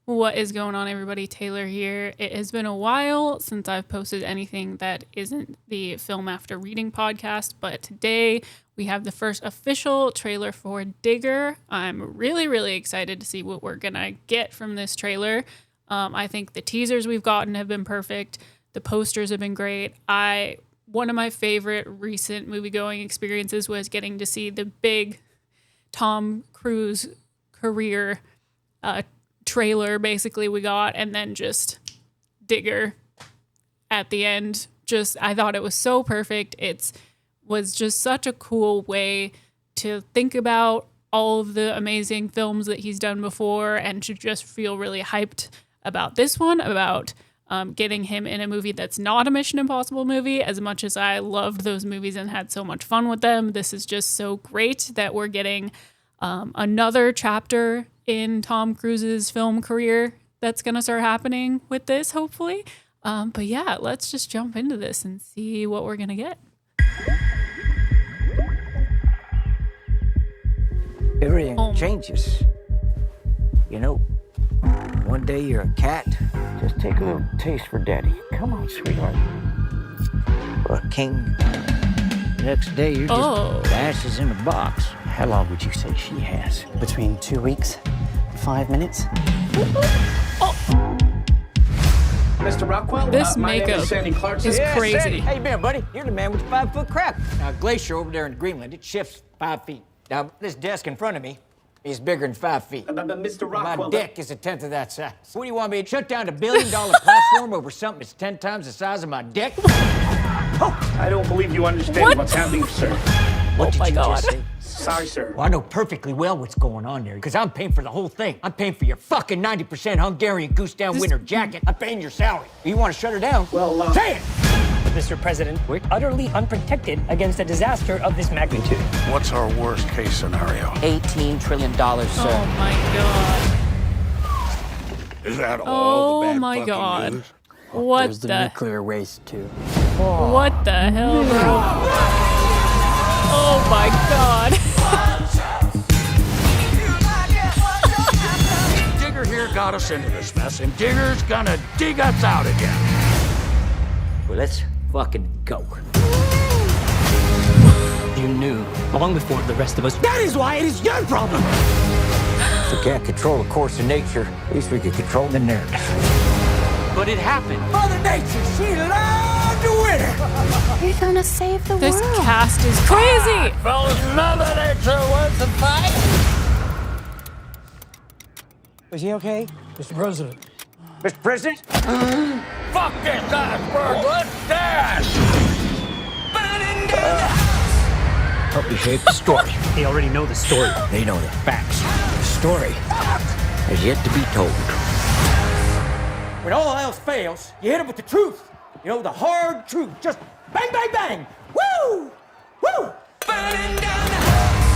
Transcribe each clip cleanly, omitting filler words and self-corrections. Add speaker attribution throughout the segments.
Speaker 1: What is going on, everybody? Taylor here. It has been a while since I've posted anything that isn't the Film After Reading podcast, but today we have the first official trailer for Digger. I'm really, really excited to see what we're going to get from this trailer. I think the teasers we've gotten have been perfect. The posters have been great. One of my favorite recent movie-going experiences was getting to see the big Tom Cruise career trailer basically we got, and then just Digger at the end. I thought it was so perfect. It was just such a cool way to think about all of the amazing films that he's done before and to just feel really hyped about this one, about getting him in a movie that's not a Mission Impossible movie. As much as I loved those movies and had so much fun with them, this is just so great that we're getting another chapter in Tom Cruise's film career that's going to start happening with this, hopefully. But yeah, let's just jump into this and see what we're going to get.
Speaker 2: Everything changes. You know, one day you're a cat. Just take a little taste for daddy. Come on, sweetheart. Or a king. Next day you're just ashes in a box.
Speaker 3: How long would you say she has? Between 2 weeks, 5 minutes?
Speaker 4: Mr. Rockwell,
Speaker 1: this
Speaker 4: my name
Speaker 1: makeup
Speaker 4: is Sandy Clarkson.
Speaker 1: is crazy.
Speaker 2: Sandy. How you been, buddy? You're the man with the 5-foot crab. Now, glacier over there in Greenland, it shifts 5 feet. Now, this desk in front of me is bigger than 5 feet.
Speaker 4: Mr. Rockwell.
Speaker 2: My dick is a tenth of that size. What do you want me to shut down a $1 billion platform over something that's 10 times the size of my dick?
Speaker 4: I don't believe you understand what's happening, sir.
Speaker 2: What did you just say?
Speaker 4: Sorry, sir.
Speaker 2: Well, I know perfectly well what's going on there, because I'm paying for the whole thing. I'm paying for your fucking 90% Hungarian goose down winter jacket. I'm paying your salary. You want to shut her down?
Speaker 4: Well,
Speaker 2: say it!
Speaker 5: Mr. President, we're utterly unprotected against a disaster of this magnitude.
Speaker 6: What's our worst case scenario?
Speaker 2: $18 trillion, sir.
Speaker 1: Oh my god.
Speaker 6: Is that all the bad
Speaker 1: my
Speaker 6: fucking
Speaker 1: god.
Speaker 6: news?
Speaker 1: What
Speaker 3: There's the nuclear waste, too.
Speaker 1: What the hell, bro? Oh my god.
Speaker 6: Digger here got us into this mess, and Digger's gonna dig us out again.
Speaker 2: Well, let's fucking go.
Speaker 5: You knew long before the rest of us. That is why it is your problem.
Speaker 2: If we can't control the course of nature, at least we can control the narrative.
Speaker 5: But it happened.
Speaker 2: Mother Nature, she loved the winter.
Speaker 7: You're gonna save the
Speaker 1: This
Speaker 7: world.
Speaker 1: cast is crazy.
Speaker 6: Fellas, Mother Nature wants to fight.
Speaker 3: Is he okay?
Speaker 5: Mr. President.
Speaker 2: Mr. President?
Speaker 6: Fuck this iceberg, let's dance!
Speaker 2: Help me shape the story.
Speaker 5: They already know the story.
Speaker 2: They know the facts. The story has yet to be told. When all else fails, you hit them with the truth. You know, the hard truth. Just bang, bang, bang. Woo! Woo! Burning down the house.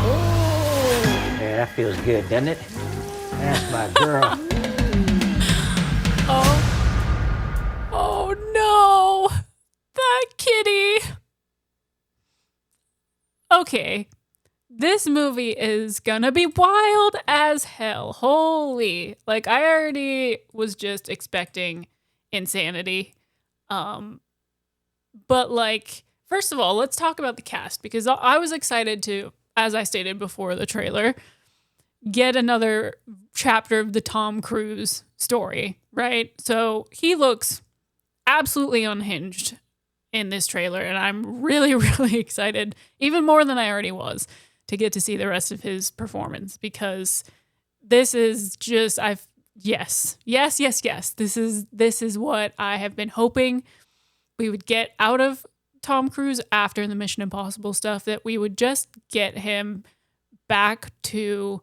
Speaker 2: Oh. Yeah, that feels good, doesn't it? That's my girl.
Speaker 1: Oh no. That kitty. Okay. This movie is gonna be wild as hell. Holy. Like, I already was just expecting insanity. But like, first of all, let's talk about the cast, because I was excited to, as I stated before the trailer, get another chapter of the Tom Cruise story, right? So he looks absolutely unhinged in this trailer, and I'm really, really excited, even more than I already was, to get to see the rest of his performance, because this is just, yes. This is what I have been hoping we would get out of Tom Cruise after the Mission Impossible stuff, that we would just get him back to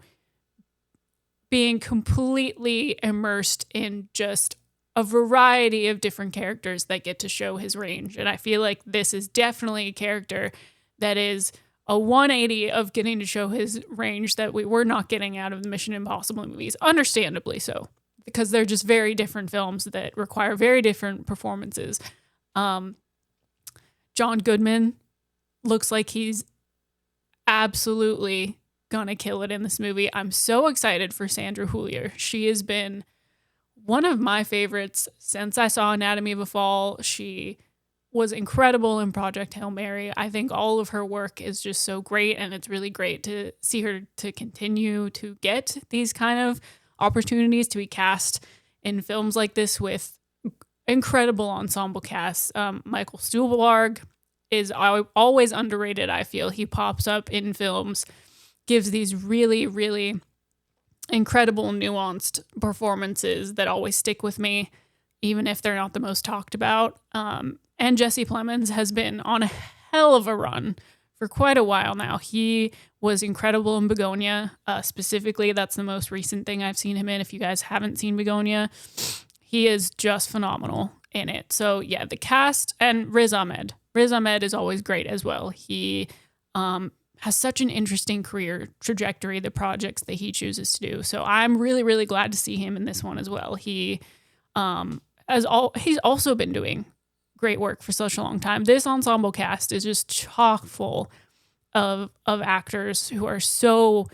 Speaker 1: being completely immersed in just a variety of different characters that get to show his range. And I feel like this is definitely a character that is a 180 of getting to show his range that we were not getting out of the Mission Impossible movies, understandably so, because they're just very different films that require very different performances. John Goodman looks like he's absolutely gonna kill it in this movie. I'm so excited for Sandra Huller. She has been one of my favorites since I saw Anatomy of a Fall. She was incredible in Project Hail Mary. I think all of her work is just so great, and it's really great to see her to continue to get these kind of opportunities to be cast in films like this with incredible ensemble casts. Michael Stuhlbarg is always underrated, I feel. He pops up in films, gives these really, really incredible, nuanced performances that always stick with me, even if they're not the most talked about. And Jesse Plemons has been on a hell of a run for quite a while now. He was incredible in Begonia. Specifically, that's the most recent thing I've seen him in. If you guys haven't seen Begonia, he is just phenomenal in it. So yeah, the cast, and Riz Ahmed. Riz Ahmed is always great as well. He has such an interesting career trajectory, the projects that he chooses to do. So I'm really, really glad to see him in this one as well. He's also been doing great work for such a long time. This ensemble cast is just chock full of actors who are so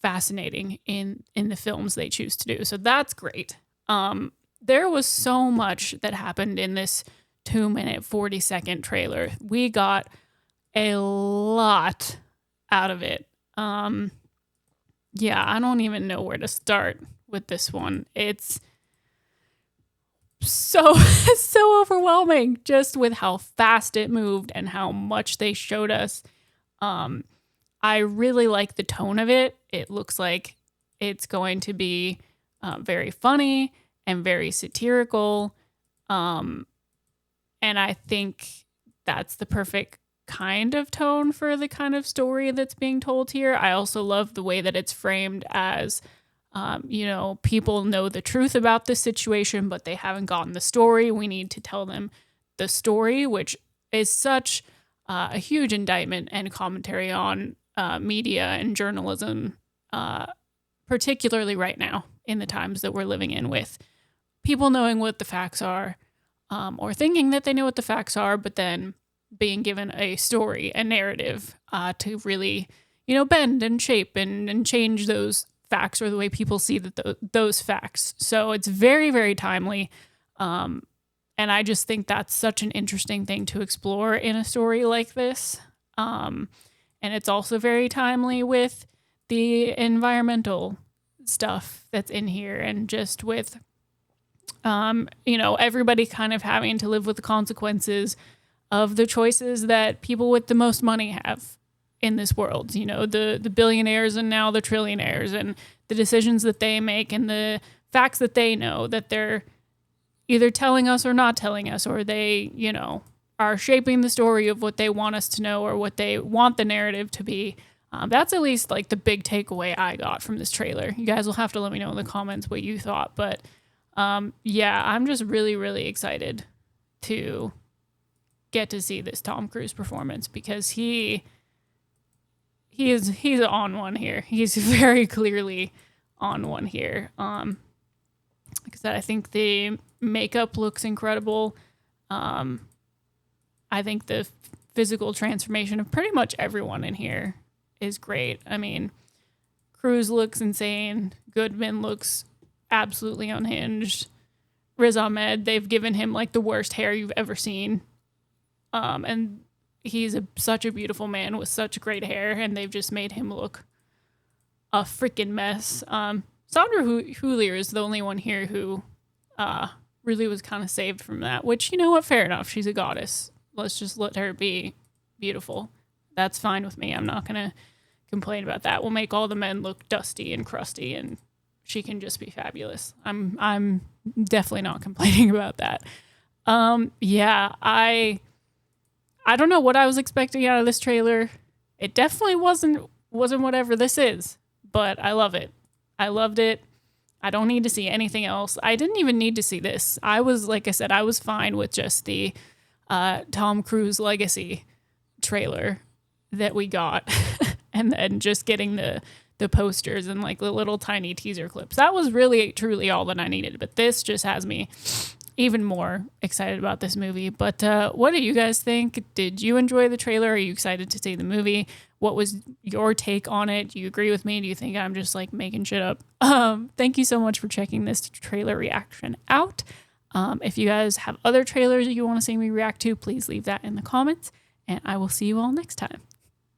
Speaker 1: fascinating in the films they choose to do. So that's great. There was so much that happened in this 2-minute, 40-second trailer. We got a lot out of it. Yeah, I don't even know where to start with this one. It's so overwhelming just with how fast it moved and how much they showed us. I really like the tone of it. It looks like it's going to be very funny and very satirical. And I think that's the perfect kind of tone for the kind of story that's being told here. I also love the way that it's framed as, people know the truth about this situation, but they haven't gotten the story. We need to tell them the story, which is such a huge indictment and commentary on media and journalism, particularly right now in the times that we're living in, with people knowing what the facts are, or thinking that they know what the facts are, but then being given a story, a narrative, to really, bend and shape and change those facts or the way people see those facts. So it's very, very timely. And I just think that's such an interesting thing to explore in a story like this. And it's also very timely with the environmental stuff that's in here, and just with, everybody kind of having to live with the consequences of the choices that people with the most money have in this world. The billionaires and now the trillionaires, and the decisions that they make and the facts that they know that they're either telling us or not telling us, or they, are shaping the story of what they want us to know or what they want the narrative to be. That's at least like the big takeaway I got from this trailer. You guys will have to let me know in the comments what you thought. But yeah, I'm just really, really excited to get to see this Tom Cruise performance, because he's on one here. He's very clearly on one here. Like I said, I think the makeup looks incredible. I think the physical transformation of pretty much everyone in here is great. I mean, Cruise looks insane. Goodman looks absolutely unhinged. Riz Ahmed, they've given him like the worst hair you've ever seen. And he's such a beautiful man with such great hair, and they've just made him look a freaking mess. Sandra Huller is the only one here who really was kind of saved from that, which, you know what, fair enough. She's a goddess. Let's just let her be beautiful. That's fine with me. I'm not going to complain about that. We'll make all the men look dusty and crusty, and she can just be fabulous. I'm definitely not complaining about that. Yeah, I don't know what I was expecting out of this trailer. It definitely wasn't whatever this is, but I love it. I loved it. I don't need to see anything else. I didn't even need to see this. Like I said, I was fine with just the Tom Cruise legacy trailer that we got, and then just getting the posters and like the little tiny teaser clips. That was really truly all that I needed. But this just has me even more excited about this movie. But what do you guys think? Did you enjoy the trailer? Are you excited to see the movie? What was your take on it? Do you agree with me? Do you think I'm just like making shit up? Thank you so much for checking this trailer reaction out. If you guys have other trailers you want to see me react to, please leave that in the comments, and I will see you all next time.